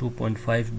$2.5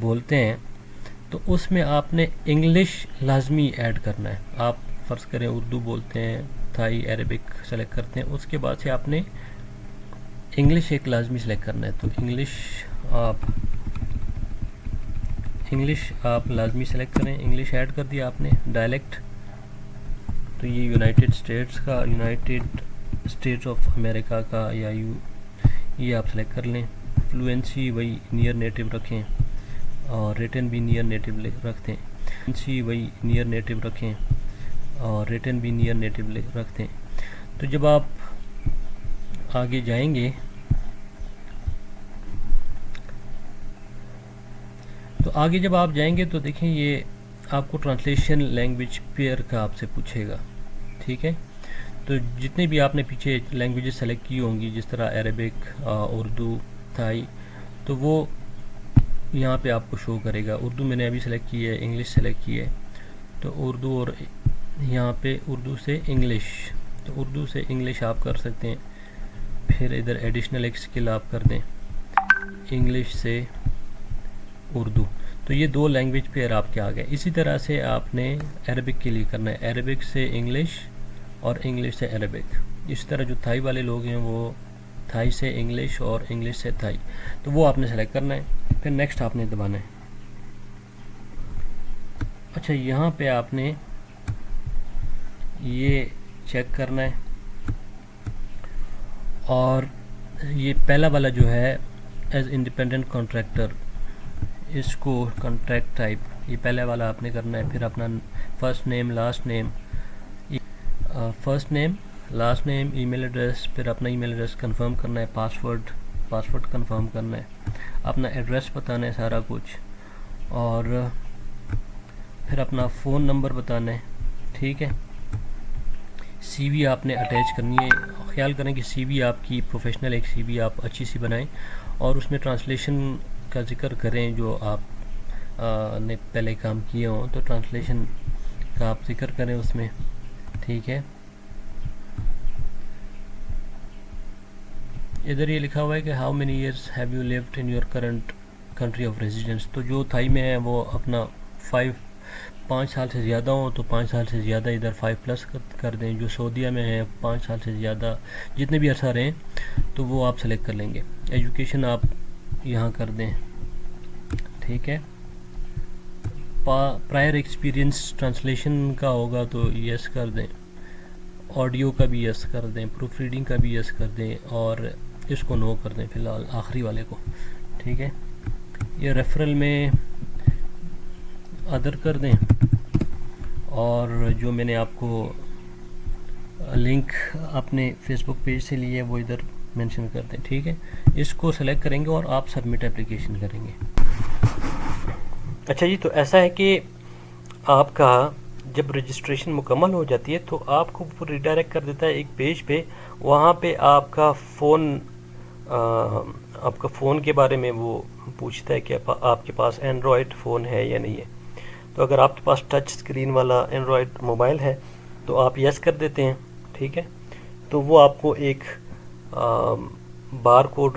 بولتے ہیں تو اس میں آپ نے انگلش لازمی ایڈ کرنا ہے. آپ فرض کریں اردو بولتے ہیں، تھائی، عربک سلیکٹ کرتے ہیں، اس کے بعد سے آپ نے انگلش ایک لازمی سلیکٹ کرنا ہے. تو انگلش آپ لازمی سلیکٹ کریں. انگلش ایڈ کر دیا آپ نے. ڈائلیکٹ تو یہ یونائٹڈ اسٹیٹس آف امریکہ کا یا یہ آپ سلیکٹ کر لیں. فلوئنسی وہی نیئر نیٹو رکھیں اور ریٹن بھی نیئر نیٹو رکھتے ہیں. تو جب آپ آگے جائیں گے تو دیکھیں یہ آپ کو ٹرانسلیشن لینگویج پیئر کا آپ سے پوچھے گا. ٹھیک ہے، تو جتنے بھی آپ نے پیچھے لینگویجز سلیکٹ کی ہوں گی، جس طرح عربک، اردو، تھائی، تو وہ یہاں پہ آپ کو شو کرے گا. اردو میں نے ابھی سلیکٹ کی ہے، انگلش سلیکٹ کی ہے، تو اردو اور یہاں پہ اردو سے انگلش، تو اردو سے انگلش آپ کر سکتے ہیں. پھر ادھر ایڈیشنل ایک سکل آپ کر دیں انگلش سے اردو. تو یہ 2 لینگویج پیئر آپ کے آ گئے. اسی طرح سے آپ نے عربک کے لیے کرنا ہے، عربک سے انگلش اور انگلش سے عربک. اسی طرح جو تھائی والے لوگ ہیں وہ تھائی سے انگلش اور انگلش سے تھائی، تو وہ آپ نے سلیکٹ کرنا ہے. پھر نیکسٹ آپ نے دبانا ہے. اچھا، یہاں پہ آپ نے یہ چیک کرنا ہے، اور یہ پہلا والا جو ہے ایز انڈیپینڈنٹ کانٹریکٹر، اس کو کانٹریکٹ ٹائپ، یہ پہلے والا آپ نے کرنا ہے. پھر اپنا فرسٹ نیم لاسٹ نیم ای میل ایڈریس، پھر اپنا ای میل ایڈریس کنفرم کرنا ہے. پاسورڈ کنفرم کرنا ہے، اپنا ایڈریس بتانا ہے سارا کچھ، اور پھر اپنا فون نمبر بتانا ہے. ٹھیک ہے، سی وی آپ نے اٹیچ کرنی ہے. خیال کریں کہ سی وی آپ کی پروفیشنل ایک سی وی آپ اچھی سی بنائیں، اور اس میں ٹرانسلیشن کا ذکر کریں جو آپ نے پہلے کام کیے ہوں، تو ٹرانسلیشن کا آپ ذکر کریں اس میں. ٹھیک ہے، ادھر یہ لکھا ہوا ہے کہ how many years have you lived in your current country of residence. تو جو تھائی میں ہے وہ اپنا 5 سال سے زیادہ ہوں تو 5 سال سے زیادہ ادھر 5+ کر دیں. جو سعودیہ میں ہے 5 سال سے زیادہ جتنے بھی عرصہ رہیں تو وہ آپ سلیکٹ کر لیں گے. ایجوکیشن آپ یہاں کر دیں. ٹھیک ہے، پرائر ایکسپیرینس ٹرانسلیشن کا ہوگا تو یس کر دیں، آڈیو کا بھی یس کر دیں، پروف ریڈنگ کا بھی یس کر دیں، اور اس کو نو کر دیں فی الحال، آخری والے کو. ٹھیک ہے، یہ ریفرل میں ادر کر دیں، اور جو میں نے آپ کو لنک اپنے فیس بک پیج سے لیے وہ ادھر مینشن کر دیں. ٹھیک ہے، اس کو سلیکٹ کریں گے اور آپ سبمٹ اپلیکیشن کریں گے. اچھا جی، تو ایسا ہے کہ آپ کا جب رجسٹریشن مکمل ہو جاتی ہے تو آپ کو ریڈائریکٹ کر دیتا ہے ایک پیج پہ. وہاں پہ آپ کا فون کے بارے میں وہ پوچھتا ہے کہ آپ کے پاس اینڈرائڈ فون ہے یا نہیں ہے. تو اگر آپ کے پاس ٹچ اسکرین والا اینڈرائڈ موبائل ہے تو آپ یس کر دیتے ہیں. ٹھیک ہے، تو وہ آپ کو ایک بار کوڈ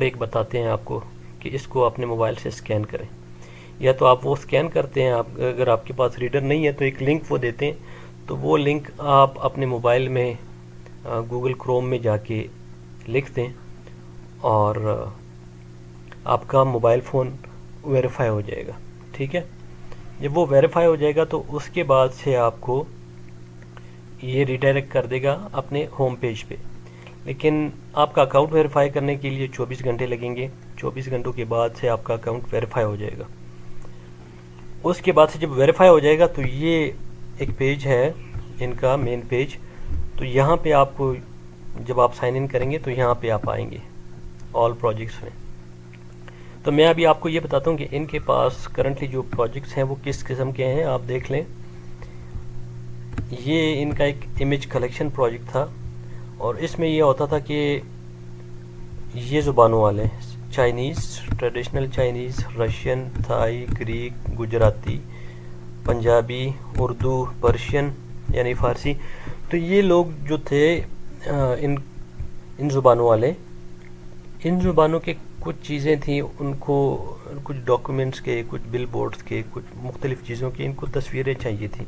ایک بتاتے ہیں آپ کو کہ اس کو اپنے موبائل سے اسکین کریں. یا تو آپ وہ اسکین کرتے ہیں، اگر آپ کے پاس ریڈر نہیں ہے تو ایک لنک وہ دیتے ہیں، تو وہ لنک آپ اپنے موبائل میں گوگل کروم میں جا کے لکھ دیں، اور آپ کا موبائل فون ویریفائی ہو جائے گا. ٹھیک ہے، جب وہ ویریفائی ہو جائے گا تو اس کے بعد سے آپ کو یہ ریڈائریکٹ کر دے گا اپنے ہوم پیج پہ. لیکن آپ کا اکاؤنٹ ویریفائی کرنے کے لیے 24 گھنٹے لگیں گے. 24 گھنٹوں کے بعد سے آپ کا اکاؤنٹ ویریفائی ہو جائے گا. اس کے بعد سے جب ویریفائی ہو جائے گا تو یہ ایک پیج ہے ان کا مین پیج. تو یہاں پہ آپ کو جب آپ سائن ان کریں گے تو یہاں پہ آپ آئیں گے آل پروجیکٹس میں. تو میں ابھی آپ کو یہ بتاتا ہوں کہ ان کے پاس کرنٹلی جو پروجیکٹس ہیں وہ کس قسم کے ہیں. آپ دیکھ لیں، یہ ان کا ایک امیج کلیکشن پروجیکٹ تھا، اور اس میں یہ ہوتا تھا کہ یہ زبانوں والے Chinese, traditional Chinese, Russian, Thai, Greek, Gujarati, Punjabi, Urdu, Persian یعنی فارسی. تو یہ لوگ جو تھے ان زبانوں والے، ان زبانوں کے کچھ چیزیں تھیں ان کو، کچھ ڈاکومنٹس کے، کچھ بل بورڈز کے، کچھ مختلف چیزوں کی ان کو تصویریں چاہیے تھیں،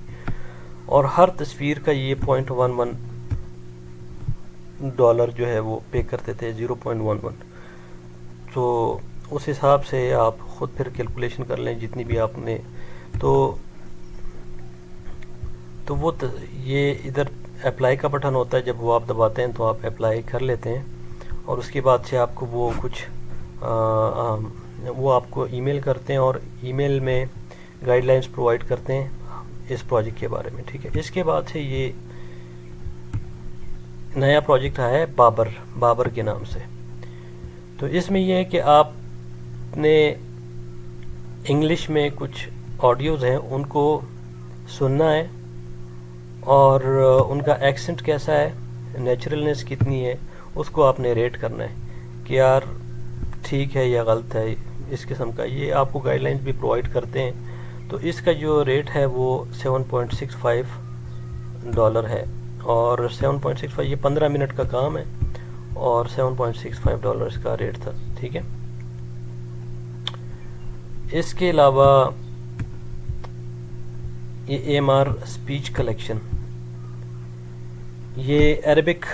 اور ہر تصویر کا یہ $0.11 جو ہے وہ پے کرتے تھے، 0.11۔ تو اس حساب سے آپ خود پھر کیلکولیشن کر لیں جتنی بھی آپ نے، تو وہ یہ ادھر اپلائی کا بٹن ہوتا ہے، جب وہ آپ دباتے ہیں تو آپ اپلائی کر لیتے ہیں، اور اس کے بعد سے آپ کو وہ کچھ وہ آپ کو ای میل کرتے ہیں، اور ای میل میں گائیڈ لائنس پرووائڈ کرتے ہیں اس پروجیکٹ کے بارے میں، ٹھیک ہے۔ اس کے بعد سے یہ نیا پروجیکٹ آیا ہے بابر کے نام سے۔ تو اس میں یہ ہے کہ آپ نے انگلش میں کچھ آڈیوز ہیں ان کو سننا ہے، اور ان کا ایکسنٹ کیسا ہے، نیچرلنس کتنی ہے، اس کو آپ نے ریٹ کرنا ہے کہ یار ٹھیک ہے یا غلط ہے، اس قسم کا یہ آپ کو گائیڈ لائنس بھی پرووائڈ کرتے ہیں۔ تو اس کا جو ریٹ ہے وہ $7.65 ہے، اور 7.65 یہ 15 منٹ کا کام ہے، اور $7.65 اس کا ریٹ تھا، ٹھیک ہے۔ اس کے علاوہ یہ AMR اسپیچ کلیکشن، یہ عربک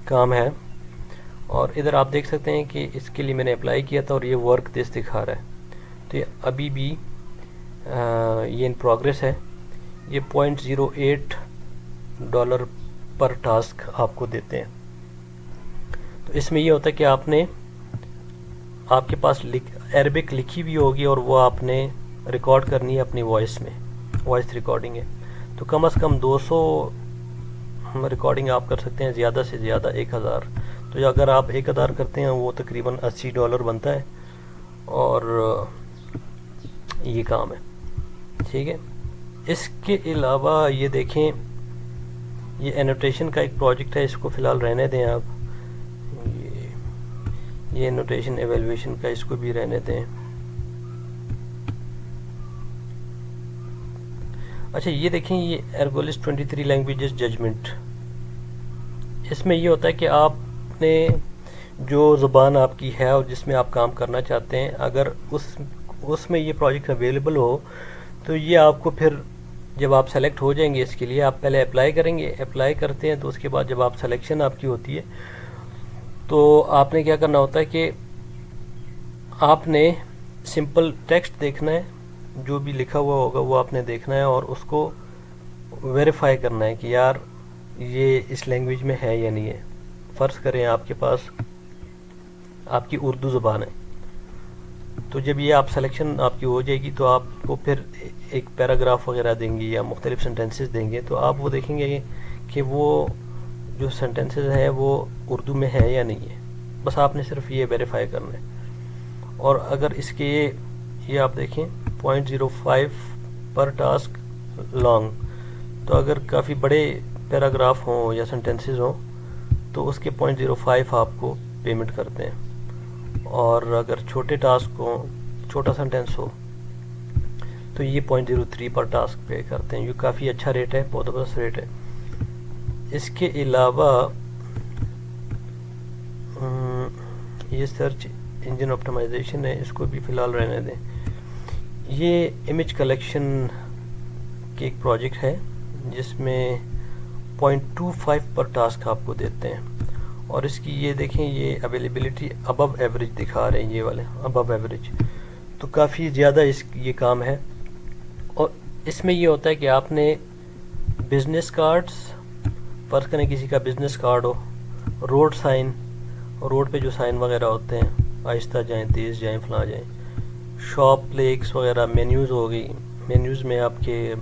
کام ہے، اور ادھر آپ دیکھ سکتے ہیں کہ اس کے لیے میں نے اپلائی کیا تھا، اور یہ ورک دس دکھا رہا ہے، تو یہ ابھی بھی یہ ان پروگریس ہے۔ یہ $0.08 پر ٹاسک آپ کو دیتے ہیں۔ تو اس میں یہ ہوتا ہے کہ آپ کے پاس عربک لکھی بھی ہوگی، اور وہ آپ نے ریکارڈ کرنی ہے اپنی وائس میں، وائس ریکارڈنگ ہے۔ تو کم از کم 200 ریکارڈنگ آپ کر سکتے ہیں، زیادہ سے زیادہ 1000۔ تو اگر آپ 1000 کرتے ہیں وہ تقریباً $80 بنتا ہے، اور یہ کام ہے، ٹھیک ہے۔ اس کے علاوہ یہ دیکھیں، یہ انوٹیشن کا ایک پروجیکٹ ہے، اس کو فی الحال رہنے دیں آپ، یہ انوٹیشن ایویلویشن کا اس کو بھی رہنے دیں۔ اچھا یہ دیکھیں، یہ ارگولس 23 لینگویجز ججمنٹ، اس میں یہ ہوتا ہے کہ آپ نے جو زبان آپ کی ہے اور جس میں آپ کام کرنا چاہتے ہیں، اگر اس میں یہ پروجیکٹ اویلیبل ہو، تو یہ آپ کو پھر جب آپ سلیکٹ ہو جائیں گے اس کے لیے، آپ پہلے اپلائی کریں گے، اپلائی کرتے ہیں تو اس کے بعد جب آپ سلیکشن آپ کی ہوتی ہے، تو آپ نے کیا کرنا ہوتا ہے کہ آپ نے سمپل ٹیکسٹ دیکھنا ہے، جو بھی لکھا ہوا ہوگا وہ آپ نے دیکھنا ہے، اور اس کو ویریفائی کرنا ہے کہ یار یہ اس لینگویج میں ہے یا نہیں ہے۔ فرض کریں آپ کے پاس آپ کی اردو زبان ہے، تو جب یہ آپ سلیکشن آپ کی ہو جائے گی تو آپ کو پھر ایک پیراگراف وغیرہ دیں گی یا مختلف سینٹنسز دیں گے، تو آپ وہ دیکھیں گے کہ وہ جو سینٹنسز ہیں وہ اردو میں ہے یا نہیں ہے، بس آپ نے صرف یہ ویریفائی کرنا ہے۔ اور اگر اس کے یہ آپ دیکھیں 0.05 پر ٹاسک لانگ، تو اگر کافی بڑے پیراگراف ہوں یا سینٹنسز ہوں تو اس کے 0.05 آپ کو پیمنٹ کرتے ہیں، اور اگر چھوٹے ٹاسک ہوں، چھوٹا سینٹنس ہو، تو یہ 0.03 پر ٹاسک پے کرتے ہیں۔ یہ کافی اچھا ریٹ ہے، بہت زبردست ریٹ ہے۔ اس کے علاوہ یہ سرچ انجن آپٹیمائزیشن ہے، اس کو بھی فی الحال رہنے دیں۔ یہ امیج کلیکشن کی ایک پروجیکٹ ہے جس میں 0.25 پر ٹاسک آپ کو دیتے ہیں، اور اس کی یہ دیکھیں، یہ اویلیبلٹی ابو ایوریج دکھا رہے ہیں، یہ والے ابو ایوریج، تو کافی زیادہ یہ کام ہے۔ اور اس میں یہ ہوتا ہے کہ آپ نے بزنس کارڈز، فرض کریں کسی کا بزنس کارڈ ہو، روڈ سائن، روڈ پہ جو سائن وغیرہ ہوتے ہیں، آہستہ جائیں، تیز جائیں، فلاں جائیں، شاپ پلیکس وغیرہ، مینیوز ہو گئی، مینیوز میں آپ کے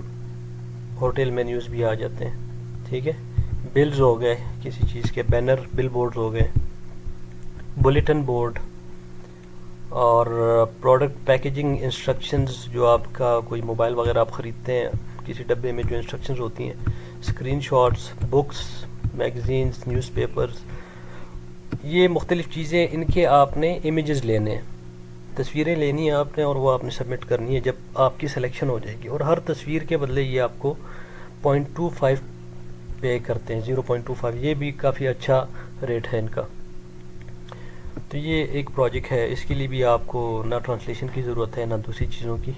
ہوٹل مینیوز بھی آ جاتے ہیں، ٹھیک ہے۔ بلز ہو گئے کسی چیز کے، بینر، بل بورڈز ہو گئے، بلیٹن بورڈ، اور پروڈکٹ پیکیجنگ انسٹرکشنز، جو آپ کا کوئی موبائل وغیرہ آپ خریدتے ہیں، کسی ڈبے میں جو انسٹرکشنز ہوتی ہیں، screen shots, books, magazines, news papers, یہ مختلف چیزیں، ان کے آپ نے امیجز لینے ہیں، تصویریں لینی ہیں آپ نے، اور وہ آپ نے سبمٹ کرنی ہے جب آپ کی سلیکشن ہو جائے گی، اور ہر تصویر کے بدلے یہ آپ کو 0.25 پے کرتے ہیں، 0.25، یہ بھی کافی اچھا ریٹ ہے ان کا۔ تو یہ ایک پروجیکٹ ہے، اس کے لیے بھی آپ کو نہ ٹرانسلیشن کی ضرورت ہے نہ دوسری چیزوں کی،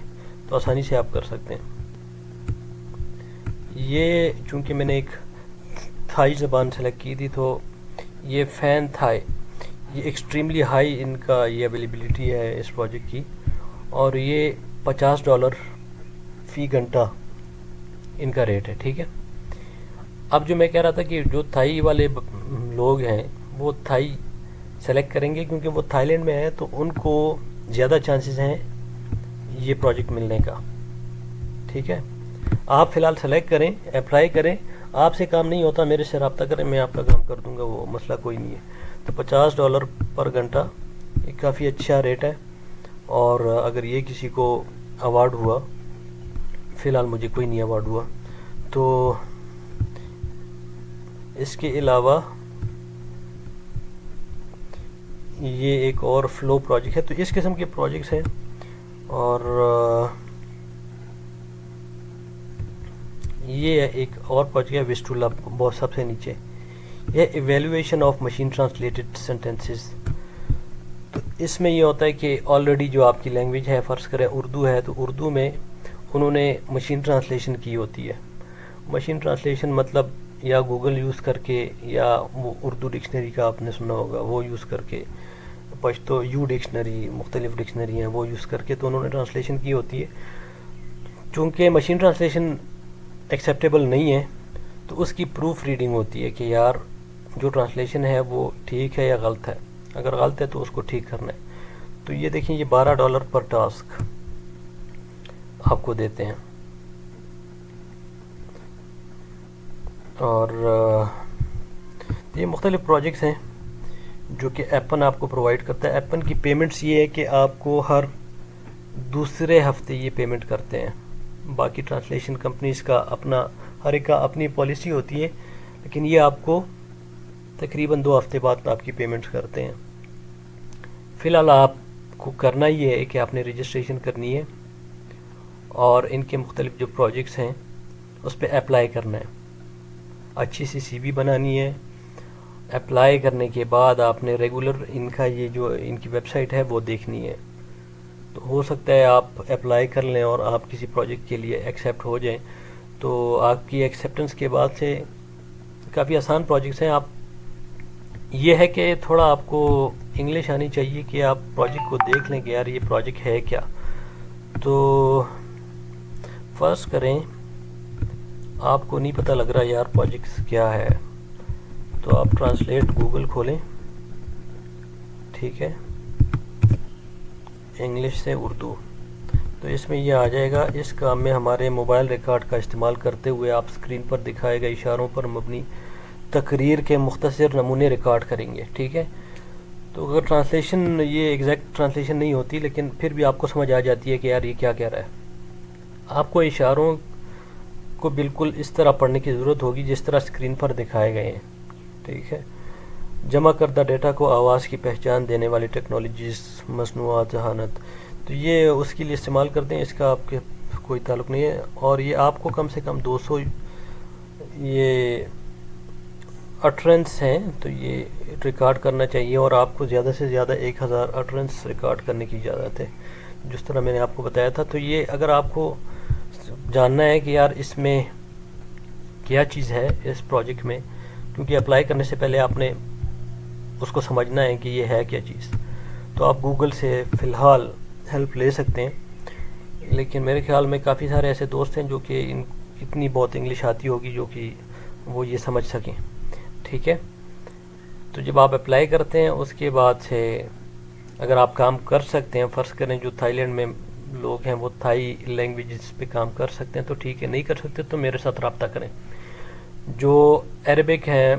تو آسانی سے آپ کر سکتے ہیں۔ یہ چونکہ میں نے ایک تھائی زبان سلیکٹ کی تھی، تو یہ فین تھائی، یہ ایکسٹریملی ہائی ان کا یہ اویلیبلٹی ہے اس پروجیکٹ کی، اور یہ $50 فی گھنٹہ ان کا ریٹ ہے، ٹھیک ہے۔ اب جو میں کہہ رہا تھا کہ جو تھائی والے لوگ ہیں وہ تھائی سلیکٹ کریں گے، کیونکہ وہ تھائی لینڈ میں ہیں تو ان کو زیادہ چانسز ہیں یہ پروجیکٹ ملنے کا، ٹھیک ہے۔ آپ فی الحال سلیکٹ کریں، اپلائی کریں، آپ سے کام نہیں ہوتا میرے سے رابطہ کریں، میں آپ کا کام کر دوں گا، وہ مسئلہ کوئی نہیں ہے۔ تو $50 پر گھنٹہ یہ کافی اچھا ریٹ ہے، اور اگر یہ کسی کو ایوارڈ ہوا، فی الحال مجھے کوئی نہیں ایوارڈ ہوا، تو اس کے علاوہ یہ ایک اور فلو پروجیکٹ ہے۔ تو اس قسم کے پروجیکٹس ہیں، اور یہ ایک اور پروجیکٹ ہے وسٹولا، بہت سب سے نیچے، یہ evaluation of machine translated sentences. تو اس میں یہ ہوتا ہے کہ آلریڈی جو آپ کی لینگویج ہے، فرض کریں اردو ہے، تو اردو میں انہوں نے مشین ٹرانسلیشن کی ہوتی ہے۔ مشین ٹرانسلیشن مطلب یا گوگل یوز کر کے، یا وہ اردو ڈکشنری کا آپ نے سنا ہوگا وہ یوز کر کے، پشتو یو ڈکشنری، مختلف ڈکشنری ہیں وہ یوز کر کے، تو انہوں نے ٹرانسلیشن کی ہوتی ہے۔ چونکہ مشین ٹرانسلیشن ایکسیپٹیبل نہیں ہے، تو اس کی پروف ریڈنگ ہوتی ہے کہ یار جو ٹرانسلیشن ہے وہ ٹھیک ہے یا غلط ہے، اگر غلط ہے تو اس کو ٹھیک کرنا ہے۔ تو یہ دیکھیں، یہ $12 پر ٹاسک آپ کو دیتے ہیں، اور یہ مختلف پروجیکٹس ہیں جو کہ ایپن آپ کو پرووائڈ کرتا ہے۔ ایپن کی پیمنٹس یہ ہے کہ آپ کو ہر دوسرے ہفتے یہ پیمنٹ کرتے ہیں۔ باقی ٹرانسلیشن کمپنیز کا اپنا، ہر ایک کا اپنی پالیسی ہوتی ہے، لیکن یہ آپ کو تقریباً 2 ہفتے بعد آپ کی پیمنٹ کرتے ہیں۔ فی الحال آپ کو کرنا یہ ہے کہ آپ نے رجسٹریشن کرنی ہے، اور ان کے مختلف جو پروجیکٹس ہیں اس پہ اپلائی کرنا ہے، اچھی سی سی وی بنانی ہے۔ اپلائی کرنے کے بعد آپ نے ریگولر ان کا یہ جو ان کی ویب سائٹ ہے وہ دیکھنی ہے۔ تو ہو سکتا ہے آپ اپلائی کر لیں اور آپ کسی پروجیکٹ کے لیے ایکسیپٹ ہو جائیں، تو آپ کی ایکسیپٹنس کے بعد سے کافی آسان پروجیکٹس ہیں۔ آپ یہ ہے کہ تھوڑا آپ کو انگلش آنی چاہیے کہ آپ پروجیکٹ کو دیکھ لیں کہ یار یہ پروجیکٹ ہے کیا۔ تو فرض کریں آپ کو نہیں پتہ لگ رہا یار پروجیکٹس کیا ہے، تو آپ ٹرانسلیٹ گوگل کھولیں، ٹھیک ہے، انگلش سے اردو، تو اس میں یہ آ جائے گا۔ اس کام میں ہمارے موبائل ریکارڈ کا استعمال کرتے ہوئے آپ اسکرین پر دکھائے گئے اشاروں پر مبنی تقریر کے مختصر نمونے ریکارڈ کریں گے، ٹھیک ہے۔ تو اگر ٹرانسلیشن یہ ایگزیکٹ ٹرانسلیشن نہیں ہوتی، لیکن پھر بھی آپ کو سمجھ آ جاتی ہے کہ یار یہ کیا کہہ رہا ہے۔ آپ کو اشاروں کو بالکل اس طرح پڑھنے کی ضرورت ہوگی جس طرح اسکرین پر دکھائے گئے ہیں، ٹھیک ہے۔ جمع کردہ ڈیٹا کو آواز کی پہچان دینے والی ٹیکنالوجیز، مصنوعات ذہانت، تو یہ اس کے لیے استعمال کرتے ہیں، اس کا آپ کے کوئی تعلق نہیں ہے۔ اور یہ آپ کو کم سے کم 200 یہ اٹرنس ہیں، تو یہ ریکارڈ کرنا چاہیے، اور آپ کو زیادہ سے زیادہ 1000 اٹرنس ریکارڈ کرنے کی اجازت ہے، جس طرح میں نے آپ کو بتایا تھا۔ تو یہ اگر آپ کو جاننا ہے کہ یار اس میں کیا چیز ہے اس پروجیکٹ میں، کیونکہ اپلائی کرنے سے پہلے آپ نے اس کو سمجھنا ہے کہ یہ ہے کیا چیز، تو آپ گوگل سے فی الحال ہیلپ لے سکتے ہیں۔ لیکن میرے خیال میں کافی سارے ایسے دوست ہیں جو کہ اتنی بہت انگلش آتی ہوگی جو کہ وہ یہ سمجھ سکیں، ٹھیک ہے۔ تو جب آپ اپلائی کرتے ہیں اس کے بعد سے اگر آپ کام کر سکتے ہیں، فرض کریں جو تھائی لینڈ میں لوگ ہیں وہ تھائی لینگویجز پہ کام کر سکتے ہیں تو ٹھیک ہے، نہیں کر سکتے تو میرے ساتھ رابطہ کریں۔ جو عربک ہیں،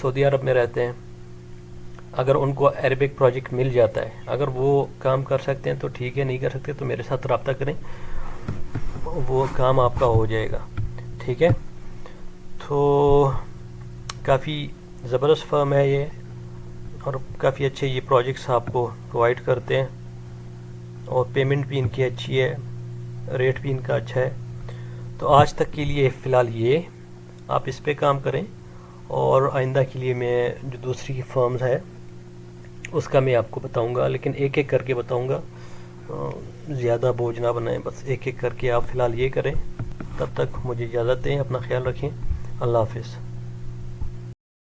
سعودی عرب میں رہتے ہیں، اگر ان کو عربک پروجیکٹ مل جاتا ہے، اگر وہ کام کر سکتے ہیں تو ٹھیک ہے، نہیں کر سکتے تو میرے ساتھ رابطہ کریں، وہ کام آپ کا ہو جائے گا، ٹھیک ہے۔ تو کافی زبردست فرم ہے یہ، اور کافی اچھے یہ پروجیکٹس آپ کو پرووائڈ کرتے ہیں، اور پیمنٹ بھی ان کی اچھی ہے، ریٹ بھی ان کا اچھا ہے۔ تو آج تک کے لیے فی الحال یہ آپ اس پہ کام کریں، اور آئندہ کے لیے میں جو دوسری فرمز ہے اس کا میں آپ کو بتاؤں گا، لیکن ایک ایک کر کے بتاؤں گا، زیادہ بوجھ نہ بنائیں، بس ایک ایک کر کے آپ فی الحال یہ کریں۔ تب تک مجھے اجازت دیں، اپنا خیال رکھیں، اللہ حافظ۔